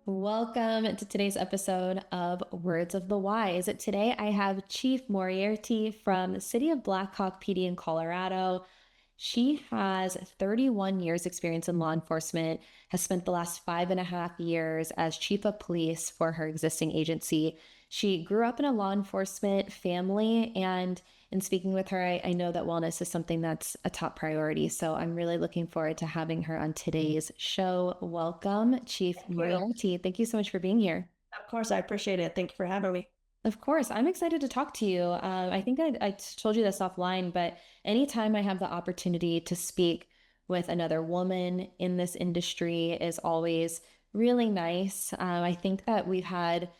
Welcome to today's episode of Words of the Wise. Today I have Chief Moriarty from the city of Black Hawk PD in Colorado. She has 31 years experience in law enforcement, has spent the last 5.5 years as chief of police for her existing agency. She grew up in a law enforcement family, and in speaking with her, I know that wellness is something that's a top priority. So I'm really looking forward to having her on today's show. Welcome, Chief Thank you. Moriarty. Thank you so much for being here. Of course, I appreciate it. Thank you for having me. Of course, I'm excited to talk to you. I think I told you this offline, but anytime I have the opportunity to speak with another woman in this industry is always really nice. I think that we've had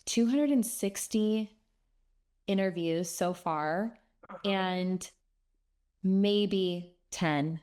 260 interviews so far, Uh-huh. and maybe 10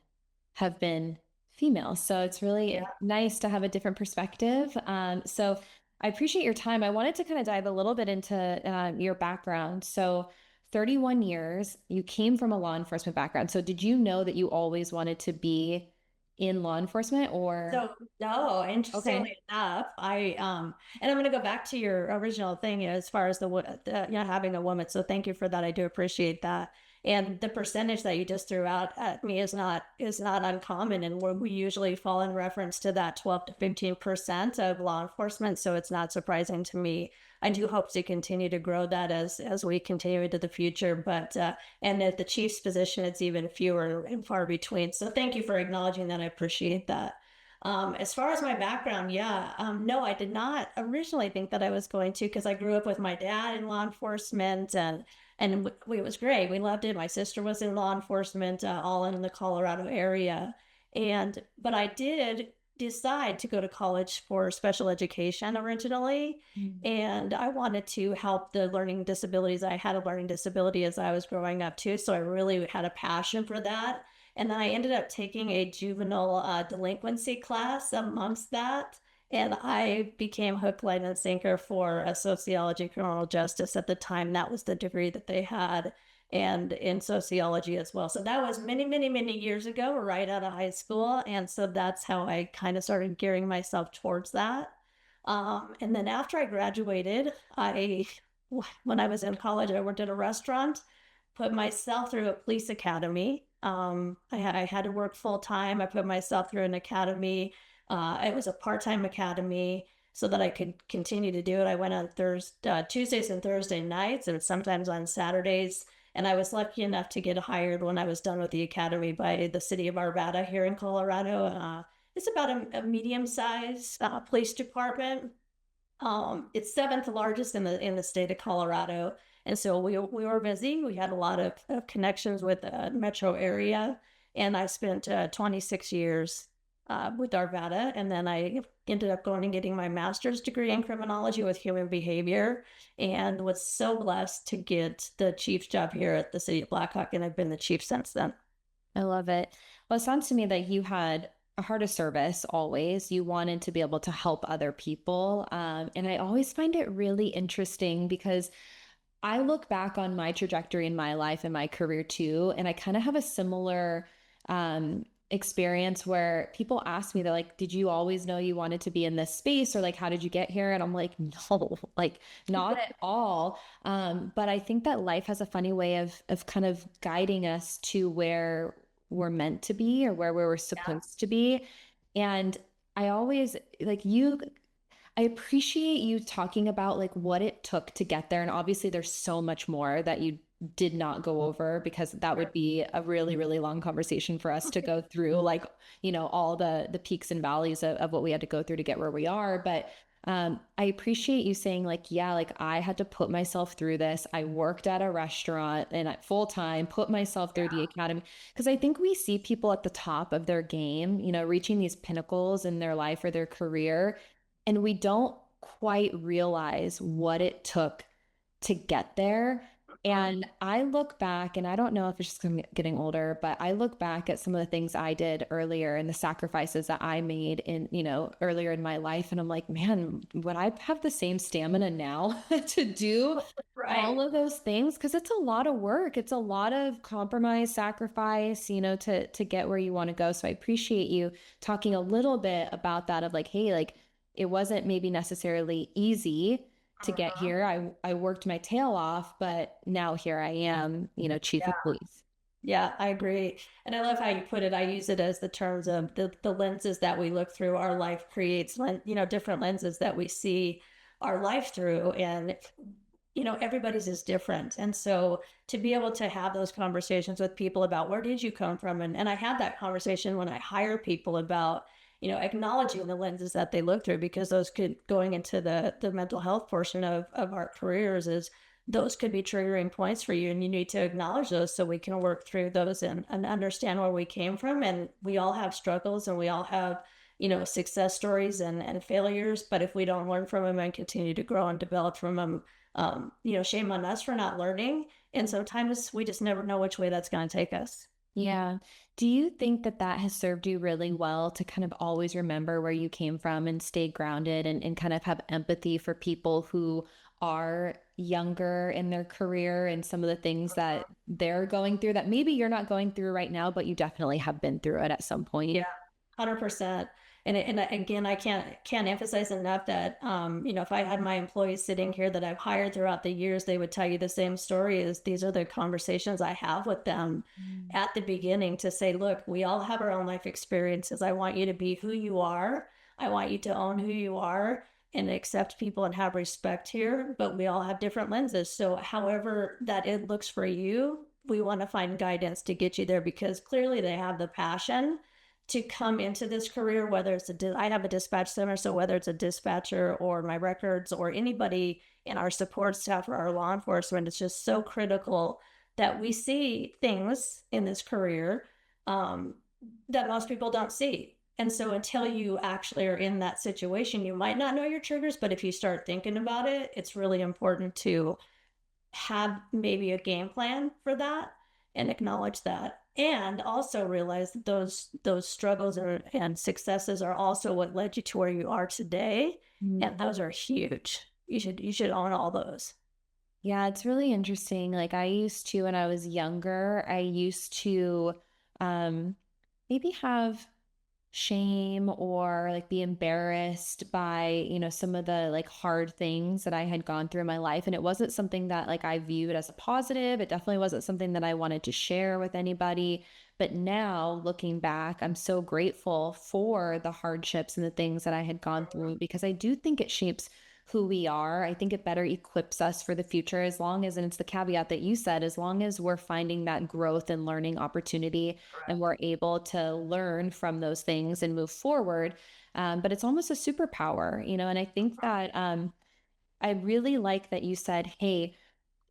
have been female. So it's really Yeah. nice to have a different perspective. So I appreciate your time. I wanted to kind of dive a little bit into your background. So 31 years, you came from a law enforcement background. So did you know that you always wanted to be in law enforcement or? So no, Okay. interestingly enough, and I'm going to go back to your original thing as far as having a woman. So thank you for that. I do appreciate that. And the percentage that you just threw out at me is not uncommon, and where we usually fall in reference to that 12 to 15% of law enforcement. So it's not surprising to me. I do hope to continue to grow that as we continue into the future. But and at the chief's position, it's even fewer and far between. So thank you for acknowledging that. I appreciate that. As far as my background, yeah, no, I did not originally think that I was going to, because I grew up with my dad in law enforcement, it was great. We loved it. My sister was in law enforcement, all in the Colorado area, but I did decide to go to college for special education originally. Mm. And I wanted to help the learning disabilities. I had a learning disability as I was growing up too. So I really had a passion for that. And then I ended up taking a juvenile delinquency class amongst that. And I became hook, line, and sinker for a sociology, criminal justice at the time. That was the degree that they had, and in sociology as well. So that was many, many, many years ago, right out of high school. And so that's how I kind of started gearing myself towards that. And then after I graduated, when I was in college, I worked at a restaurant, put myself through a police academy. I had to work full time. I put myself through an academy. It was a part-time academy so that I could continue to do it. I went on Tuesdays and Thursday nights, and sometimes on Saturdays. And I was lucky enough to get hired when I was done with the academy by the city of Arvada here in Colorado. It's about a medium-sized police department. It's seventh largest in the state of Colorado, and so we were busy. We had a lot of connections with the metro area, and I spent 26 years with Arvada, and then I ended up going and getting my master's degree in criminology with human behavior, and was so blessed to get the chief's job here at the city of Blackhawk, and I've been the chief since then. I love it. Well, it sounds to me that you had a heart of service always. You wanted to be able to help other people. And I always find it really interesting because I look back on my trajectory in my life and my career too, and I kind of have a similar experience where people ask me, they're like, did you always know you wanted to be in this space? Or like, how did you get here? And I'm like, no, like not at all. But I think that life has a funny way of kind of guiding us to where we're meant to be or where we were Yeah. supposed to be. And I always like you I appreciate you talking about like what it took to get there. And obviously there's so much more that you did not go over because that would be a really, really long conversation for us to go through, like, all the peaks and valleys of what we had to go through to get where we are. But I appreciate you saying like, yeah, like I had to put myself through this. I worked at a restaurant and at full time, put myself through the academy. Because I think we see people at the top of their game, reaching these pinnacles in their life or their career and we don't quite realize what it took to get there. Mhm. And I look back, and I don't know if it's just 'cause I'm getting older, but I look back at some of the things I did earlier and the sacrifices that I made earlier in my life. And I'm like, man, would I have the same stamina now to do all Right. of those things? Because it's a lot of work. It's a lot of compromise, sacrifice, to get where you want to go. So I appreciate you talking a little bit about that of like, hey, like, it wasn't maybe necessarily easy to get Mhm. here. I worked my tail off, but now here I am, chief Yeah. of police. Yeah, I agree. And I love how you put it. I use it as the terms of the lenses that we look through. Our life creates, different lenses that we see our life through. And, everybody's is different. And so to be able to have those conversations with people about where did you come from? And I have that conversation when I hire people about, acknowledging the lenses that they look through, because those could, going into the mental health portion of our careers, is those could be triggering points for you, and you need to acknowledge those so we can work through those and understand where we came from. And we all have struggles, and we all have, success stories and failures, but if we don't learn from them and continue to grow and develop from them, shame on us for not learning. And sometimes we just never know which way that's going to take us. Yeah. Do you think that that has served you really well to kind of always remember where you came from and stay grounded and kind of have empathy for people who are younger in their career and some of the things that they're going through that maybe you're not going through right now, but you definitely have been through it at some Yeah, point? 100%. Again, I can't emphasize enough that, if I had my employees sitting here that I've hired throughout the years, they would tell you the same story. Is these are the conversations I have with them Mm. at the beginning to say, look, we all have our own life experiences. I want you to be who you are. I want you to own who you are and accept people and have respect here, but we all have different lenses. So however that it looks for you, we want to find guidance to get you there, because clearly they have the passion to come into this career, whether it's I have a dispatch center, so whether it's a dispatcher or my records or anybody in our support staff or our law enforcement, it's just so critical that we see things in this career, um, that most people don't see. And so until you actually are in that situation, you might not know your triggers, but if you start thinking about it, it's really important to have maybe a game plan for that and acknowledge that, and also realize that those struggles and successes are also what led you to where you are today, and those are huge. You should own all those. Yeah, it's really interesting. Like I used to, when I was younger, I used to um maybe have shame or like be embarrassed by, some of the like hard things that I had gone through in my life. And it wasn't something that like I viewed as a positive. It definitely wasn't something that I wanted to share with anybody. But now looking back, I'm so grateful for the hardships and the things that I had gone through because I do think it shapes who we are. I think it better equips us for the future as long as, and it's the caveat that you said, as long as we're finding that growth and learning opportunity and we're able to learn from those things and move forward. But it's almost a superpower, and I think that I really like that you said, hey,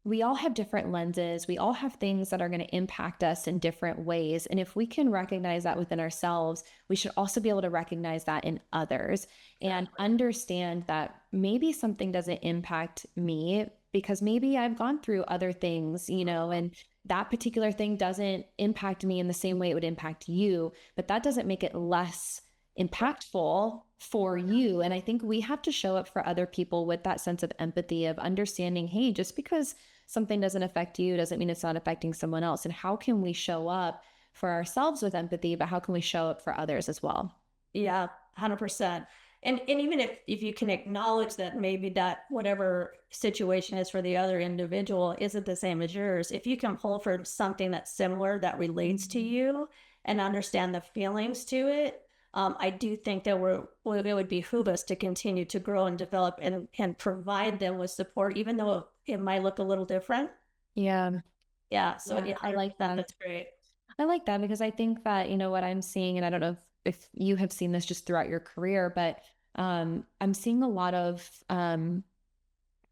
we all have different lenses. We all have things that are going to impact us in different ways. And if we can recognize that within ourselves, we should also be able to recognize that in others and Exactly. understand that maybe something doesn't impact me because maybe I've gone through other things, and that particular thing doesn't impact me in the same way it would impact you, but that doesn't make it less impactful for you. And I think we have to show up for other people with that sense of empathy, of understanding, hey, just because something doesn't affect you doesn't mean it's not affecting someone else. And how can we show up for ourselves with empathy, but how can we show up for others as well? Yeah, 100%. And even if you can acknowledge that maybe that whatever situation is for the other individual isn't the same as yours, if you can pull for something that's similar that relates to you and understand the feelings to it, I do think that it would behoove us to continue to grow and develop and provide them with support, even though it might look a little different. Yeah. Yeah, so Yeah, yeah, I like 100%, that. that's great. I like that because I think that, what I'm seeing, and I don't know if you have seen this just throughout your career, but I'm seeing a lot of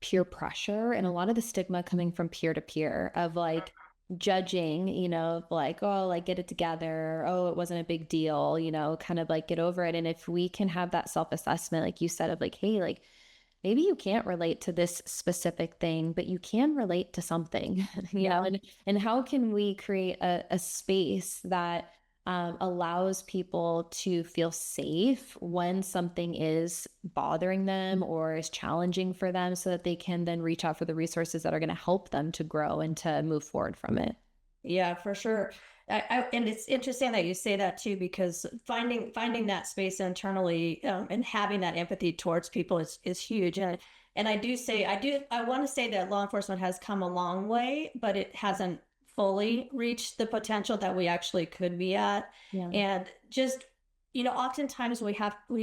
peer pressure and a lot of the stigma coming from peer to peer of like judging, of like, oh, like get it together. Oh, it wasn't a big deal, kind of like get over it. And if we can have that self assessment, like you said, of like, hey, like maybe you can't relate to this specific thing, but you can relate to something, Yeah. and how can we create a space that allows people to feel safe when something is bothering them or is challenging for them so that they can then reach out for the resources that are going to help them to grow and to move forward from it. Yeah, for sure. And it's interesting that you say that too, because finding that space internally, and having that empathy towards people is huge. And I want to say that law enforcement has come a long way, but it hasn't fully reached the potential that we actually could be at. Yeah. And just, oftentimes we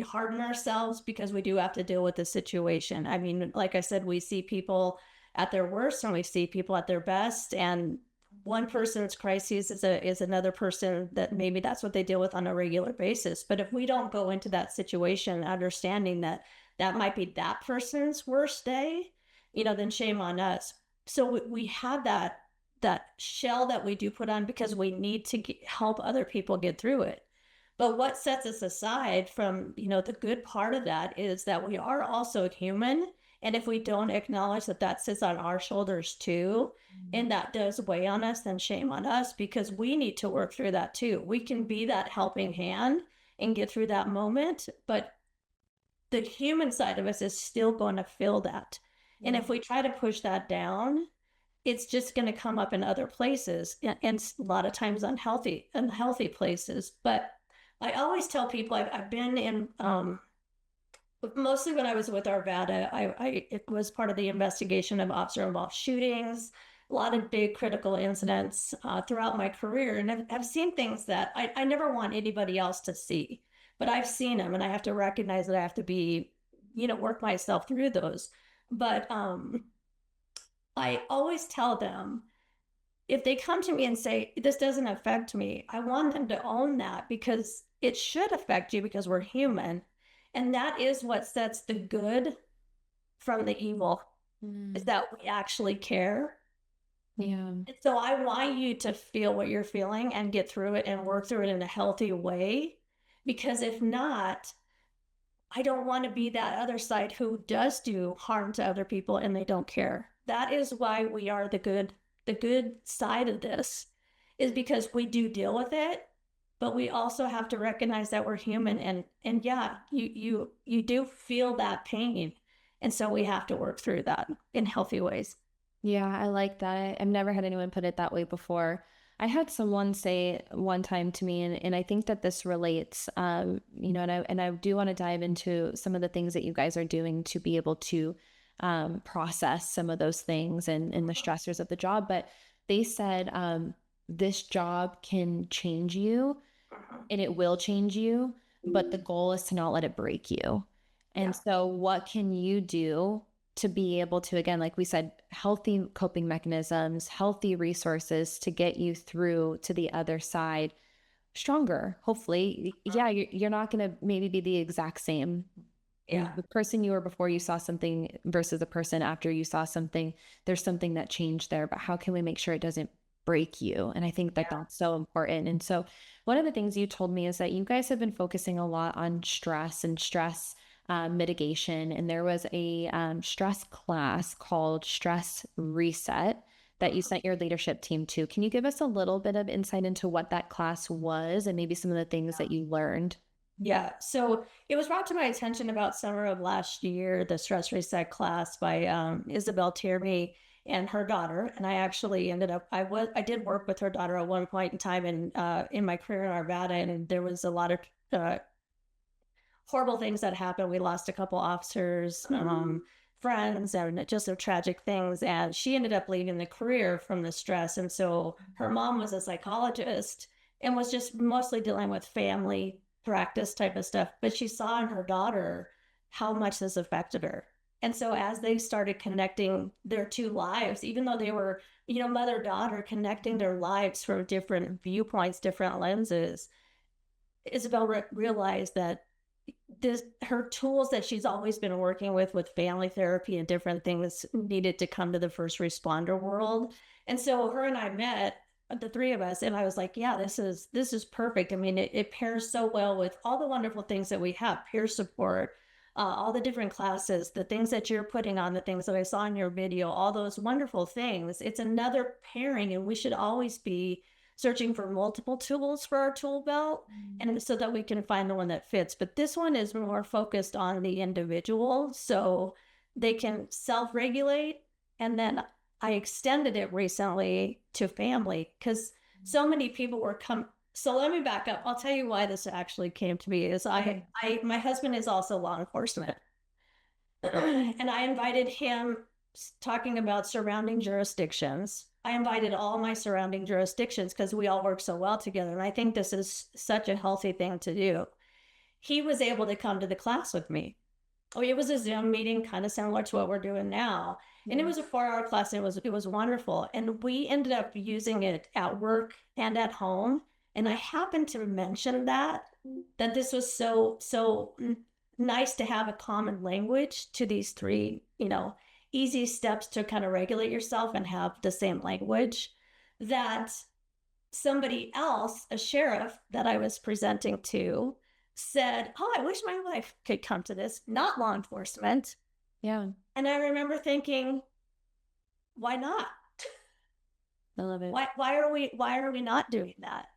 harden ourselves because we do have to deal with the situation. I mean, like I said, we see people at their worst and we see people at their best, and one person's crisis is another person that maybe that's what they deal with on a regular basis. But if we don't go into that situation understanding that that might be that person's worst day, then shame on us. So we have that shell that we do put on because we need to help other people get through it. But what sets us aside from, the good part of that is that we are also human. And if we don't acknowledge that that sits on our shoulders too, and that does weigh on us, then shame on us because we need to work through that too. We can be that helping hand and get through that moment, but the human side of us is still going to feel that. And Yeah. if we try to push that down, it's just going to come up in other places, and a lot of times unhealthy places. But I always tell people I've been in, mostly when I was with Arvada, it was part of the investigation of officer involved shootings, a lot of big critical incidents throughout my career. And I've seen things that I never want anybody else to see, but I've seen them, and I have to recognize that I have to be, work myself through those. But I always tell them, if they come to me and say, this doesn't affect me, I want them to own that because it should affect you because we're human. And that is what sets the good from the evil, is Mm. that we actually care. Yeah. And so I want you to feel what you're feeling and get through it and work through it in a healthy way. Because if not, I don't want to be that other side who does do harm to other people and they don't care. That is why we are the good side of this, is because we do deal with it, but we also have to recognize that we're human, and yeah, you do feel that pain. And so we have to work through that in healthy ways. Yeah, I like that. I've never had anyone put it that way before. I had someone say one time to me, and I think that this relates, and I do want to dive into some of the things that you guys are doing to be able to process some of those things and the stressors of the job. But they said this job can change you and it will change you, but the goal is to not let it break you. And Yeah. so, what can you do to be able to, again, like we said, healthy coping mechanisms, healthy resources to get you through to the other side stronger, hopefully? Yeah, you're not going to maybe be the exact same. Yeah. The person you were before you saw something versus the person after you saw something, there's something that changed there, but how can we make sure it doesn't break you? And I think that Yeah. that's so important. And so, one of the things you told me is that you guys have been focusing a lot on stress and stress mitigation. And there was a stress class called Stress Reset that you sent your leadership team to. Can you give us a little bit of insight into what that class was and maybe some of the things that you learned? Yeah. So it was brought to my attention about summer of last year, the stress reset class by Isabel Tierney and her daughter. And I actually I did work with her daughter at one point in time in my career in Arvada, and there was a lot of uh, horrible things that happened. We lost a couple officers, friends, and just tragic things. And she ended up leaving the career from the stress. And so her mom was a psychologist and was just mostly dealing with family practice type of stuff. But she saw in her daughter how much this affected her. And so as they started connecting their two lives, even though they were, mother daughter, connecting their lives from different viewpoints, different lenses, Isabel realized that her tools that she's always been working with family therapy and different things needed to come to the first responder world. And so her and I met, the three of us, and I was like, yeah, this is perfect. I mean, it pairs so well with all the wonderful things that we have, peer support, all the different classes, the things that you're putting on, the things that I saw in your video, all those wonderful things. It's another pairing, and we should always be searching for multiple tools for our tool belt, and so that we can find the one that fits. But this one is more focused on the individual, so they can self-regulate, and then I extended it recently to family because so many people were come. So let me back up. I'll tell you why this actually came to me is my husband is also law enforcement. And I invited him talking about surrounding jurisdictions. I invited all my surrounding jurisdictions because we all work so well together. And I think this is such a healthy thing to do. He was able to come to the class with me. Oh, it was a Zoom meeting, kind of similar to what we're doing now. And it was a 4 hour class. And it was wonderful. And we ended up using it at work and at home. And I happened to mention that this was so nice to have a common language to these three, easy steps to kind of regulate yourself and have the same language, that somebody else, a sheriff that I was presenting to, said, "Oh, I wish my wife could come to this," not law enforcement. Yeah. And I remember thinking, why not? I love it. Why are we not doing that?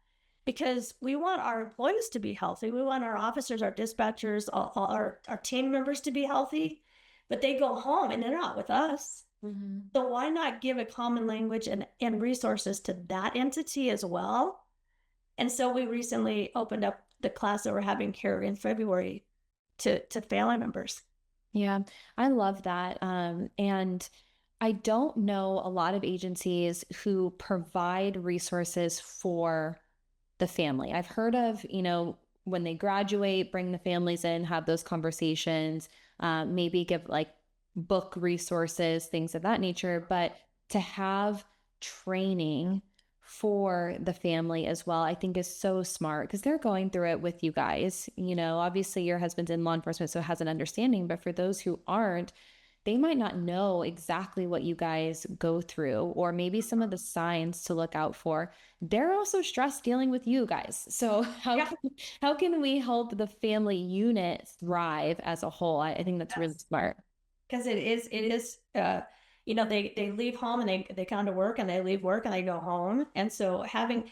Because we want our employees to be healthy. We want our officers, our dispatchers, all our team members to be healthy, but they go home and they're not with us. Mm-hmm. So why not give a common language and resources to that entity as well? And so we recently opened up the class that we're having here in February to family members. Yeah, I love that. And I don't know a lot of agencies who provide resources for the family. I've heard of, when they graduate, bring the families in, have those conversations, maybe give like book resources, things of that nature. But to have training for the family as well, I think is so smart because they're going through it with you guys. Obviously your husband's in law enforcement, so has an understanding, but for those who aren't, they might not know exactly what you guys go through or maybe some of the signs to look out for. They're also stressed dealing with you guys. So Yeah, how can we help the family unit thrive as a whole? I think that's really smart. because it is they leave home and they come to work and they leave work and they go home. And so having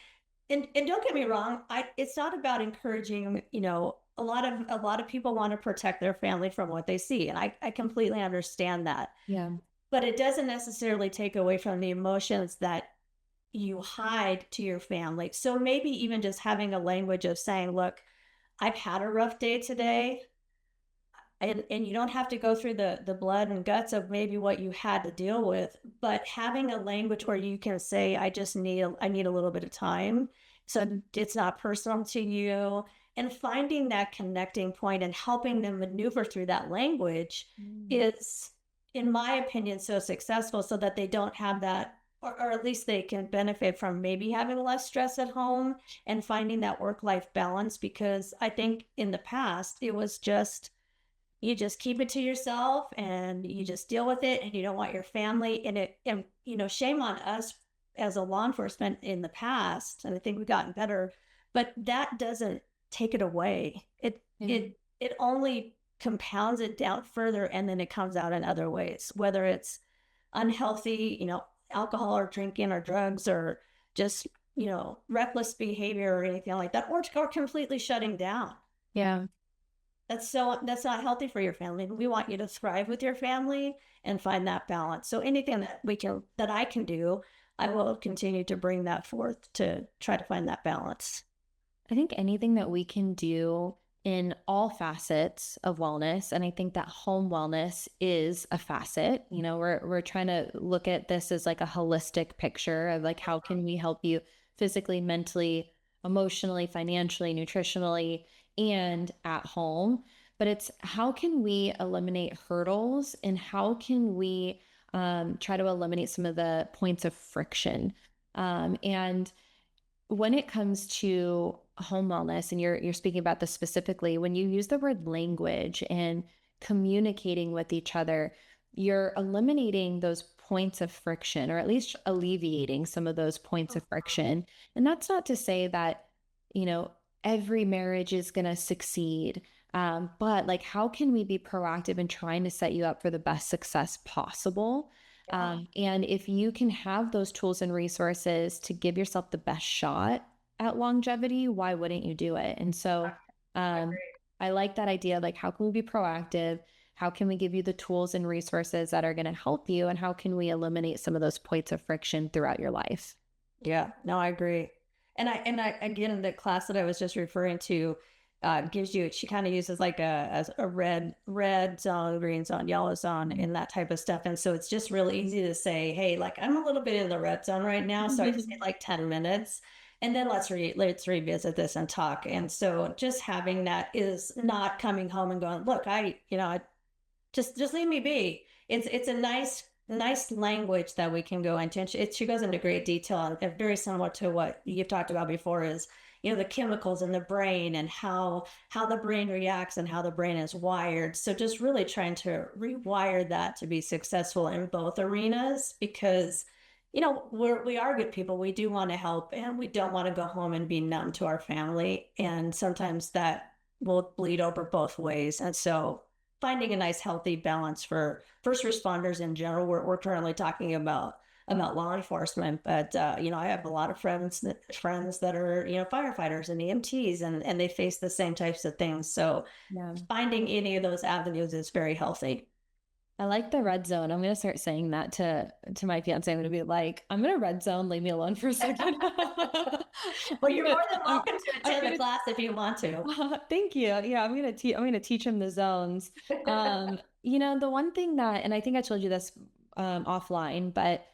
and don't get me wrong, it's not about encouraging, a lot of people want to protect their family from what they see. And I completely understand that. Yeah. But it doesn't necessarily take away from the emotions that you hide to your family. So maybe even just having a language of saying, look, I've had a rough day today. And you don't have to go through the blood and guts of maybe what you had to deal with, but having a language where you can say, I need a little bit of time. So it's not personal to you. And finding that connecting point and helping them maneuver through that language is, in my opinion, so successful so that they don't have that, or at least they can benefit from maybe having less stress at home and finding that work-life balance. Because I think in the past, it was just, you just keep it to yourself and you just deal with it and you don't want your family in it. And shame on us as a law enforcement in the past, and I think we've gotten better, but that doesn't take it away. it Yeah. it it only compounds it down further, and then it comes out in other ways, whether it's unhealthy, alcohol or drinking or drugs, or just reckless behavior or anything like that, or completely shutting down. Yeah. That's not healthy for your family. We want you to thrive with your family and find that balance. So anything that I can do, I will continue to bring that forth to try to find that balance. I think anything that we can do in all facets of wellness, and I think that home wellness is a facet. We're trying to look at this as like a holistic picture of like how can we help you physically, mentally, emotionally, financially, nutritionally, and at home. But it's how can we eliminate hurdles and how can we try to eliminate some of the points of friction. And when it comes to home wellness, and you're speaking about this specifically, when you use the word language and communicating with each other, you're eliminating those points of friction, or at least alleviating some of those points of friction. And that's not to say that, every marriage is going to succeed. But like, how can we be proactive in trying to set you up for the best success possible? And if you can have those tools and resources to give yourself the best shot at longevity, why wouldn't you do it? And so I like that idea. Like, how can we be proactive? How can we give you the tools and resources that are going to help you? And how can we eliminate some of those points of friction throughout your life? Yeah, no, I agree. And I again, the class that I was just referring to gives you, she kind of uses like a red zone, green zone, yellow zone, and that type of stuff. And so it's just really easy to say, hey, like I'm a little bit in the red zone right now, so I just need like 10 minutes. And then let's revisit this and talk. And so just having that is not coming home and going, look, I just leave me be. It's a nice language that we can go into. And she goes into great detail, and very similar to what you've talked about before is, the chemicals in the brain and how the brain reacts and how the brain is wired. So just really trying to rewire that to be successful in both arenas, because we are good people. We do want to help, and we don't want to go home and be numb to our family. And sometimes that will bleed over both ways. And so finding a nice healthy balance for first responders in general. We're currently talking about law enforcement, but I have a lot of friends that are firefighters and EMTs, and they face the same types of things. So Yeah. finding any of those avenues is very healthy. I like the red zone. I'm gonna start saying that to my fiance. I'm gonna be like, I'm gonna red zone. Leave me alone for a second. Well, you're more than I'm, welcome to I'm attend the gonna. class if you want to. Thank you. Yeah, I'm gonna teach him the zones. The one thing that, and I think I told you this offline, but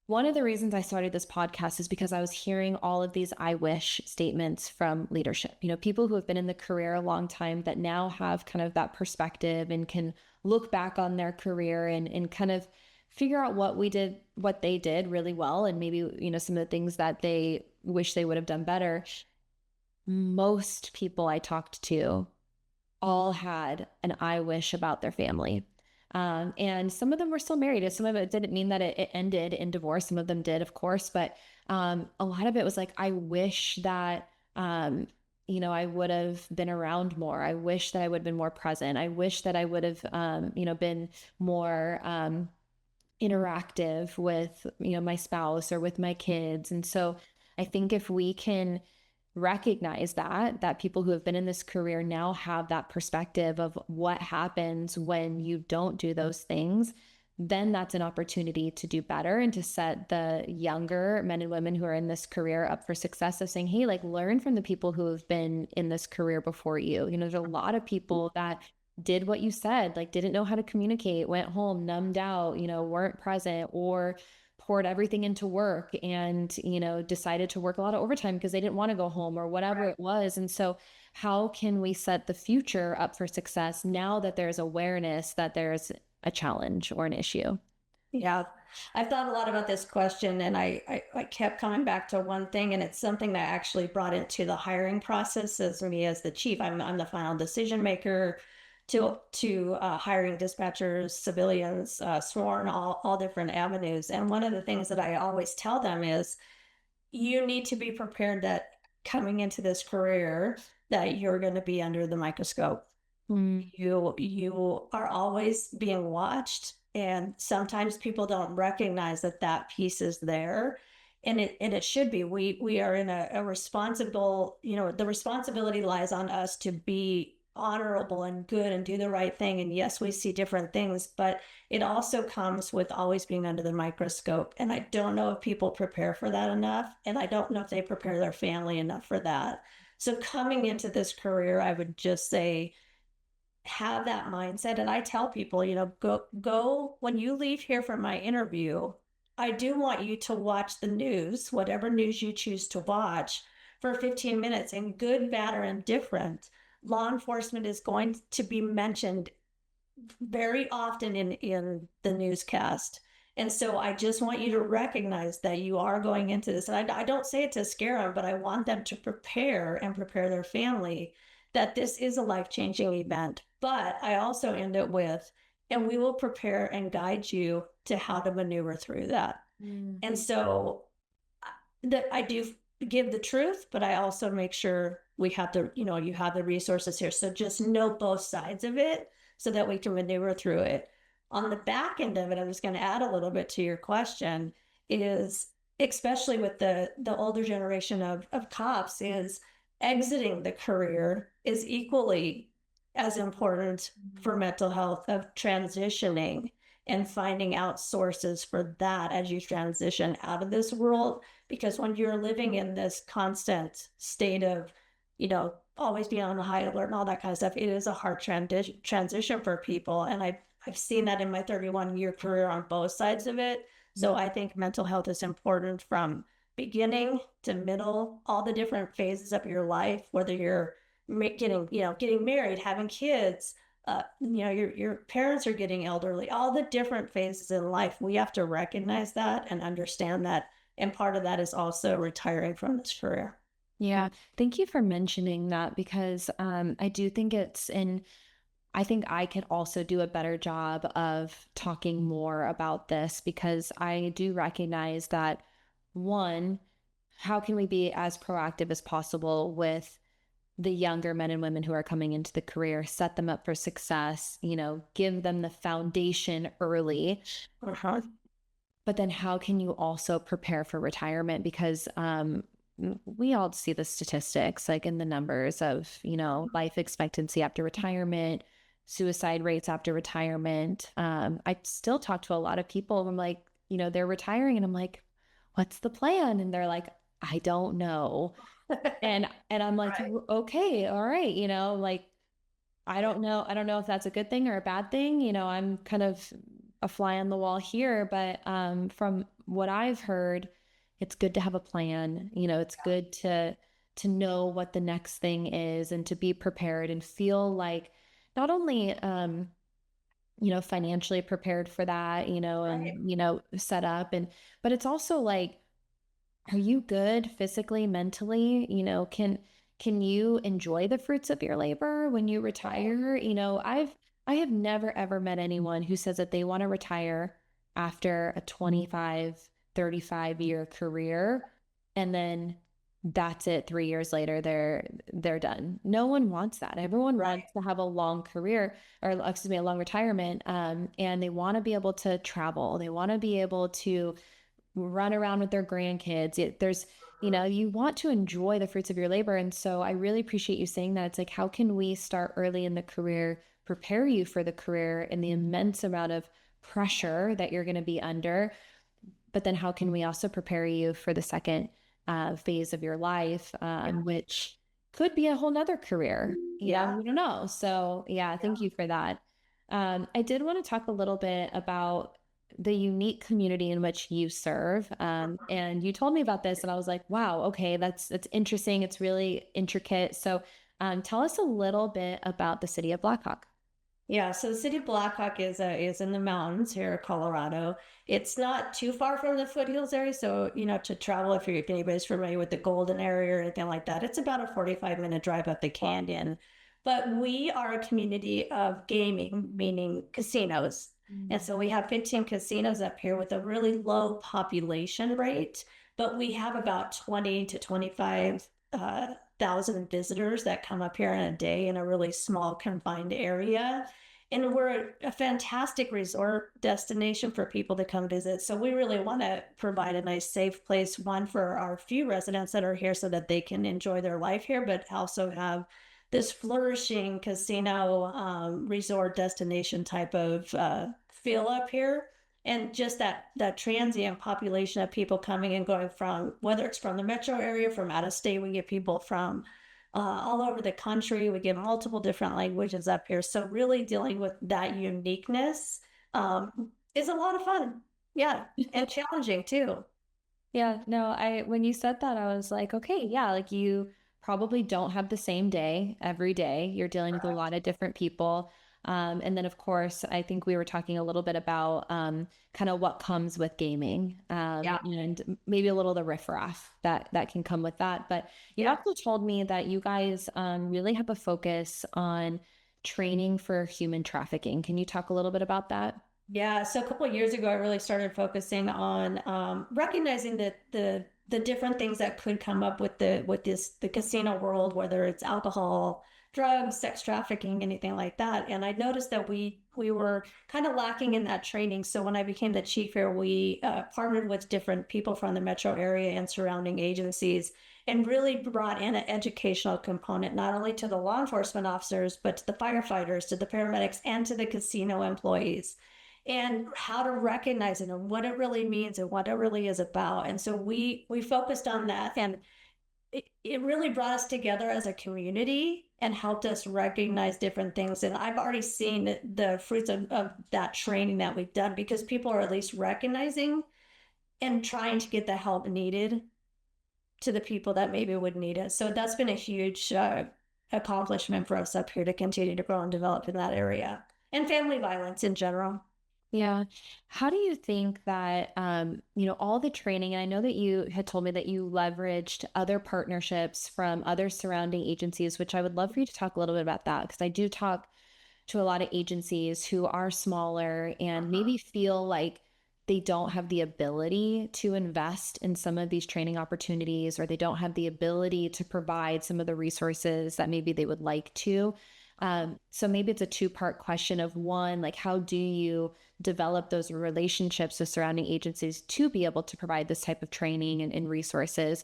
one of the reasons I started this podcast is because I was hearing all of these I wish statements from leadership, people who have been in the career a long time that now have kind of that perspective and can look back on their career and kind of figure out what they did really well. And maybe, some of the things that they wish they would have done better. Most people I talked to all had an I wish about their family. And some of them were still married. Some of it didn't mean that it ended in divorce. Some of them did, of course, but a lot of it was like, I wish that, I would have been around more. I wish that I would have been more present. I wish that I would have, been more interactive with, my spouse or with my kids. And so I think if we can recognize that people who have been in this career now have that perspective of what happens when you don't do those things, then that's an opportunity to do better and to set the younger men and women who are in this career up for success of saying, hey, like learn from the people who have been in this career before you. There's a lot of people that did what you said, like didn't know how to communicate, went home numbed out, weren't present, or poured everything into work and decided to work a lot of overtime because they didn't want to go home or whatever it was. And so how can we set the future up for success now that there's awareness that there's a challenge or an issue? Yeah, I've thought a lot about this question, and I kept coming back to one thing, and it's something that I actually brought into the hiring process as me as the chief. I'm the final decision maker to hiring dispatchers, civilians, sworn, all different avenues. And one of the things that I always tell them is, you need to be prepared that coming into this career that you're going to be under the microscope. Mm. You are always being watched, and sometimes people don't recognize that piece is there, and it should be. We are in a responsible, the responsibility lies on us to be honorable and good and do the right thing. And yes, we see different things, but it also comes with always being under the microscope. And I don't know if people prepare for that enough, and I don't know if they prepare their family enough for that. So coming into this career, I would just say, have that mindset. And I tell people, go when you leave here from my interview, I do want you to watch the news, whatever news you choose to watch, for 15 minutes, and good, bad, or indifferent. Law enforcement is going to be mentioned very often in the newscast. And so I just want you to recognize that you are going into this. And I don't say it to scare them, but I want them to prepare and prepare their family that this is a life-changing event. But I also end it with, and we will prepare and guide you to how to maneuver through that. Mm. And so that I do give the truth, but I also make sure we have the, you have the resources here. So just know both sides of it so that we can maneuver through it. On the back end of it, I'm just going to add a little bit to your question, is especially with the older generation of cops, is exiting the career is equally as important for mental health of transitioning and finding out sources for that as you transition out of this world. Because when you're living in this constant state of, always being on high alert and all that kind of stuff, it is a hard transition for people. And I've seen that in my 31-year career on both sides of it. So I think mental health is important from beginning to middle, all the different phases of your life, whether you're getting married, having kids, your parents are getting elderly, all the different phases in life. We have to recognize that and understand that. And part of that is also retiring from this career. Yeah, thank you for mentioning that because I do think I think I could also do a better job of talking more about this because I do recognize that one, how can we be as proactive as possible with the younger men and women who are coming into the career, set them up for success, give them the foundation early. Uh-huh. But then how can you also prepare for retirement? Because we all see the statistics, like in the numbers of, life expectancy after retirement, suicide rates after retirement. I still talk to a lot of people. I'm like, they're retiring, and I'm like, what's the plan? And they're like, I don't know. And I'm like, Right. okay, all right, like I don't know if that's a good thing or a bad thing. I'm kind of a fly on the wall here, but from what I've heard, it's good to have a plan. It's good to know what the next thing is and to be prepared and feel like not only financially prepared for that, Right. and set up but it's also like are you good physically, mentally? Can you enjoy the fruits of your labor when you Right. retire? I have never ever met anyone who says that they want to retire after a 25, 35-year career and then that's it 3 years later they're done. No one wants that. Everyone Right. wants to have a long career or excuse me, a long retirement and they want to be able to travel. They want to be able to run around with their grandkids. There's, you want to enjoy the fruits of your labor. And so I really appreciate you saying that. It's like, how can we start early in the career, prepare you for the career and the immense amount of pressure that you're going to be under? But then how can we also prepare you for the second phase of your life, Yeah. which could be a whole nother career? Yeah. You don't know. So yeah, thank you for that. I did want to talk a little bit about the unique community in which you serve. And you told me about this, and I was like, wow, okay, that's interesting. It's really intricate. So tell us a little bit about the city of Blackhawk. Yeah, so the city of Blackhawk is in the mountains here in Colorado. It's not too far from the foothills area, so to travel if anybody's familiar with the Golden area or anything like that, it's about a 45-minute drive up the canyon. But we are a community of gaming, meaning casinos. And so we have 15 casinos up here with a really low population rate, but we have about 20 to 25 thousand visitors that come up here in a day in a really small confined area. And we're a fantastic resort destination for people to come visit. So we really want to provide a nice, safe place, one for our few residents that are here so that they can enjoy their life here, but also have this flourishing casino resort destination type of feel up here. And just that transient population of people coming and going from, whether it's from the metro area, from out of state, we get people from all over the country. We get multiple different languages up here. So really dealing with that uniqueness is a lot of fun. Yeah, and challenging too. Yeah, no, when you said that, I was like, okay, yeah, like you probably don't have the same day every day. You're dealing with a lot of different people. And then, of course, I think we were talking a little bit about kind of what comes with gaming Yeah, and maybe a little of the riffraff that can come with that. But you yeah. also told me that you guys really have a focus on training for human trafficking. Can you talk a little bit about that? Yeah, so a couple of years ago, I really started focusing on recognizing that the different things that could come up with the casino world, whether it's alcohol, drugs, sex trafficking, anything like that. And I noticed that we were kind of lacking in that training. So when I became the chief here, we partnered with different people from the metro area and surrounding agencies and really brought in an educational component, not only to the law enforcement officers, but to the firefighters, to the paramedics, and to the casino employees, and how to recognize it and what it really means and what it really is about. And so we focused on that, and it really brought us together as a community and helped us recognize different things. And I've already seen the fruits of that training that we've done, because people are at least recognizing and trying to get the help needed to the people that maybe would need it. So that's been a huge accomplishment for us up here to continue to grow and develop in that area, and family violence in general. Yeah. How do you think that, all the training, and I know that you had told me that you leveraged other partnerships from other surrounding agencies, which I would love for you to talk a little bit about that, because I do talk to a lot of agencies who are smaller and maybe feel like they don't have the ability to invest in some of these training opportunities, or they don't have the ability to provide some of the resources that maybe they would like to. So maybe it's a two-part question of one, like how do you develop those relationships with surrounding agencies to be able to provide this type of training and resources?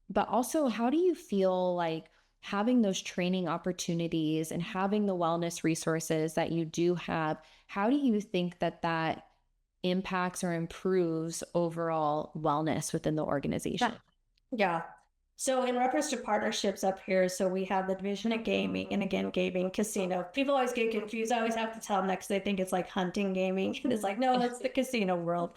But also, how do you feel like having those training opportunities and having the wellness resources that you do have, how do you think that that impacts or improves overall wellness within the organization? Yeah. So in reference to partnerships up here, so we have the division of gaming, and again, gaming, casino. People always get confused. I always have to tell them next. They think it's like hunting gaming. And it's like, no, that's the casino world.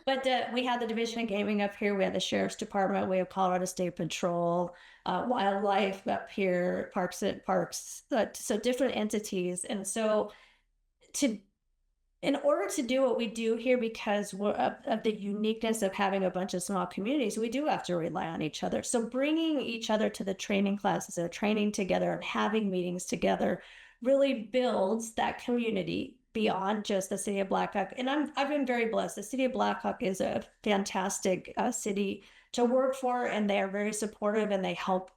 But we have the division of gaming up here. We have the sheriff's department. We have Colorado State Patrol, wildlife up here, parks. So different entities. And so to in order to do what we do here, because of the uniqueness of having a bunch of small communities, we do have to rely on each other. So bringing each other to the training classes or training together and having meetings together really builds that community beyond just the city of Blackhawk. And I've been very blessed. The city of Blackhawk is a fantastic city to work for, and they are very supportive, and they help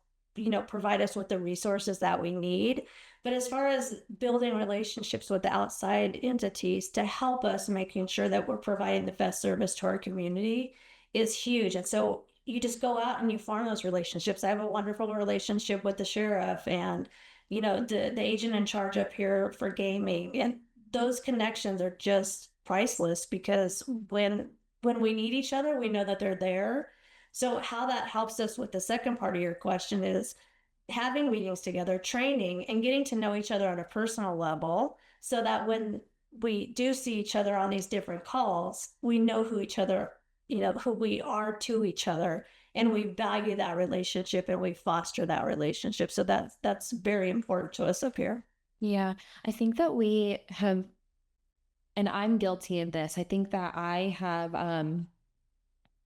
provide us with the resources that we need. But as far as building relationships with the outside entities to help us making sure that we're providing the best service to our community is huge. And so you just go out and you form those relationships. I have a wonderful relationship with the sheriff and the agent in charge up here for gaming. And those connections are just priceless, because when we need each other, we know that they're there. So how that helps us with the second part of your question is having meetings together, training, and getting to know each other on a personal level, so that when we do see each other on these different calls, we know who each other, who we are to each other, and we value that relationship and we foster that relationship. So that's very important to us up here. Yeah, I think that we have, and I'm guilty of this. I think that I have,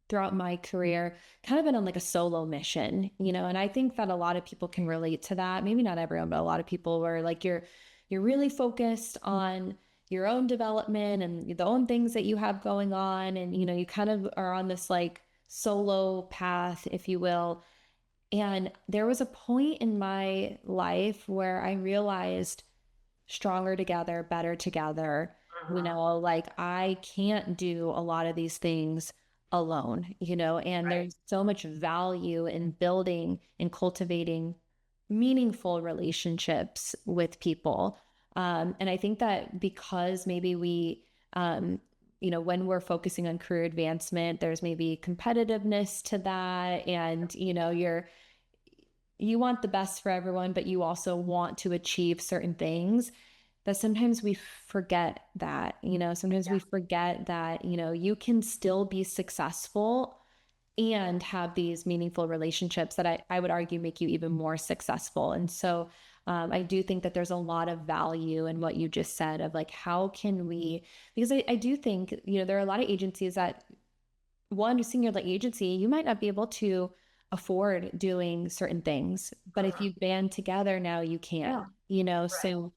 throughout my career kind of been on like a solo mission, and I think that a lot of people can relate to that. Maybe not everyone, but a lot of people, where like you're really focused on your own development and the own things that you have going on, and you kind of are on this like solo path, if you will. And there was a point in my life where I realized stronger together, better together. Like I can't do a lot of these things alone, and Right. there's so much value in building and cultivating meaningful relationships with people. And I think that because maybe we, when we're focusing on career advancement, there's maybe competitiveness to that. And, you want the best for everyone, but you also want to achieve certain things, that sometimes we forget that, sometimes we forget that, you can still be successful and have these meaningful relationships that I would argue make you even more successful. And so I do think that there's a lot of value in what you just said of like, how can we, because I do think, there are a lot of agencies that, one, senior like agency, you might not be able to afford doing certain things, but if you band together now, you Yeah. can, Right. so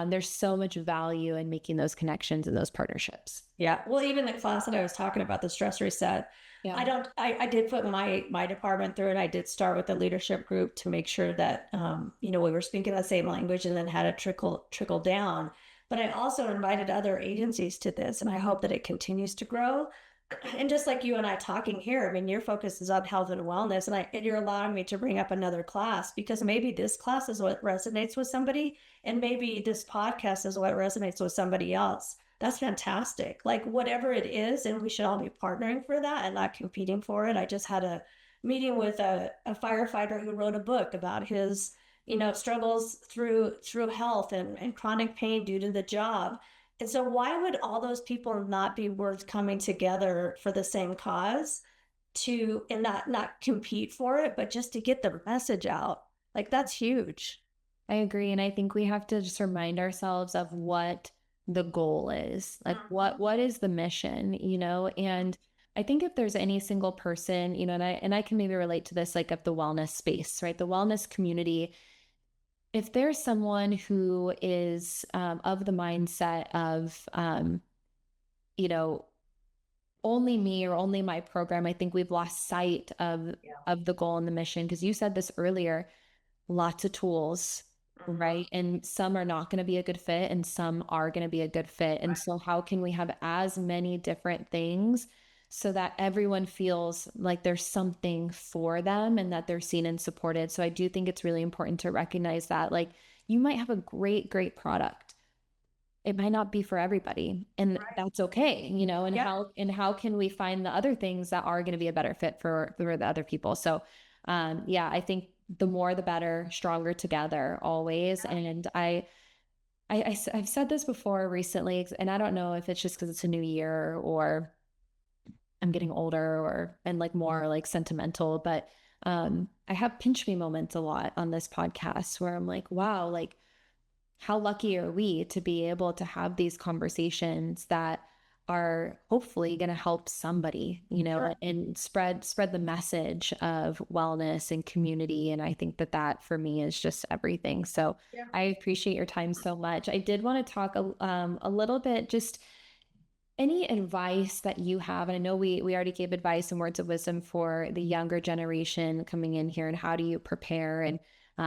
there's so much value in making those connections and those partnerships. Yeah. Well, even the class that I was talking about, the stress reset, Yeah. I did put my department through it. I did start with the leadership group to make sure that, we were speaking the same language, and then had it trickle down. But I also invited other agencies to this, and I hope that it continues to grow. And just like you and I talking here, I mean, your focus is on health and wellness, and you're allowing me to bring up another class because maybe this class is what resonates with somebody, and maybe this podcast is what resonates with somebody else. That's fantastic. Like whatever it is, and we should all be partnering for that and not competing for it. I just had a meeting with a firefighter who wrote a book about his, struggles through health and chronic pain due to the job. And so why would all those people not be worth coming together for the same cause to and not compete for it, but just to get the message out? Like that's huge. I agree. And I think we have to just remind ourselves of what the goal is. Like what is the mission, And I think if there's any single person, and I can maybe relate to this like of the wellness space, right? The wellness community, if there's someone who is of the mindset of you know, only me or only my program, I think we've lost sight of the goal and the mission. Because you said this earlier, lots of tools, right? And some are not going to be a good fit and some are going to be a good fit. And so how can we have as many different things so that everyone feels like there's something for them and that they're seen and supported? So I do think it's really important to recognize that, like, you might have a great product. It might not be for everybody, and that's okay, and how can we find the other things that are going to be a better fit for the other people? So yeah, I think the more the better, stronger together always. And I've said this before recently, and I don't know if it's just because it's a new year or I'm getting older and like more like sentimental, but I have pinch me moments a lot on this podcast where I'm like, wow, like how lucky are we to be able to have these conversations that are hopefully going to help somebody, Sure. and spread the message of wellness and community. And I think that for me is just everything. So Yeah. I appreciate your time so much. I did want to talk a little bit, just any advice that you have. And I know we already gave advice and words of wisdom for the younger generation coming in here, and how do you prepare, and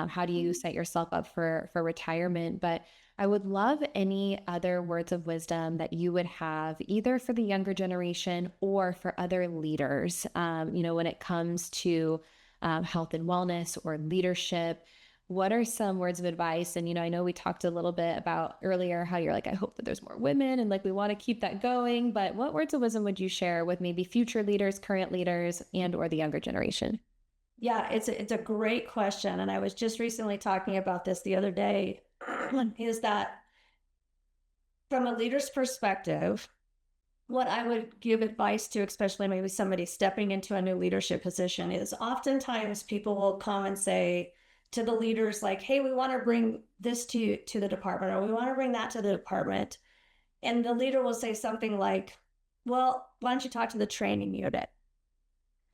how do you set yourself up for retirement? But I would love any other words of wisdom that you would have, either for the younger generation or for other leaders, when it comes to health and wellness or leadership. What are some words of advice? And, I know we talked a little bit about earlier how you're like, I hope that there's more women and like we want to keep that going. But what words of wisdom would you share with maybe future leaders, current leaders, and or the younger generation? Yeah, it's a great question. And I was just recently talking about this the other day, is that from a leader's perspective, what I would give advice to, especially maybe somebody stepping into a new leadership position, is oftentimes people will come and say to the leaders, like, hey, we want to bring this to the department, or we want to bring that to the department. And the leader will say something like, well, why don't you talk to the training unit?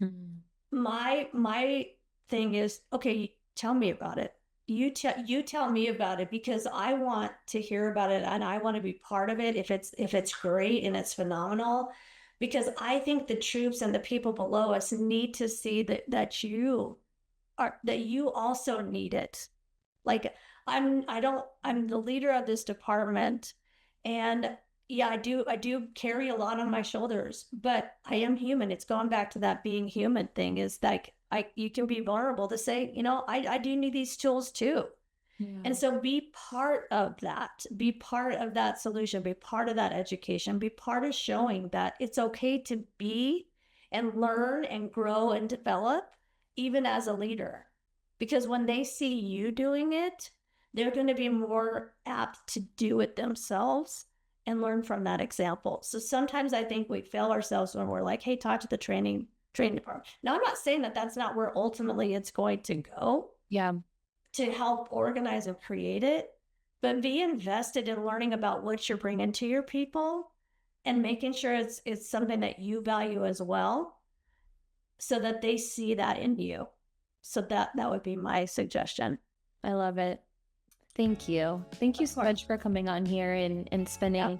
Hmm. My thing is, okay, tell me about it. You tell me about it, because I want to hear about it and I want to be part of it if it's great and it's phenomenal, because I think the troops and the people below us need to see that you also need it. Like I'm the leader of this department, and yeah, I do carry a lot on my shoulders, but I am human. It's going back to that being human thing, is like you can be vulnerable to say, I do need these tools too. Yeah. And so be part of that, be part of that solution, be part of that education, be part of showing that it's okay to be and learn and grow and develop even as a leader. Because when they see you doing it, they're going to be more apt to do it themselves and learn from that example. So sometimes I think we fail ourselves when we're like, hey, talk to the training department. Now, I'm not saying that that's not where ultimately it's going to go Yeah. to help organize and create it, but be invested in learning about what you're bringing to your people and making sure it's something that you value as well, so that they see that in you. So that would be my suggestion. I love it. Thank you. Thank you Of so course. much for coming on here and Yeah, spending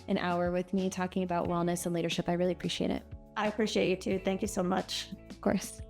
an hour with me talking about wellness and leadership. I really appreciate it. I appreciate you too. Thank you so much. Of course.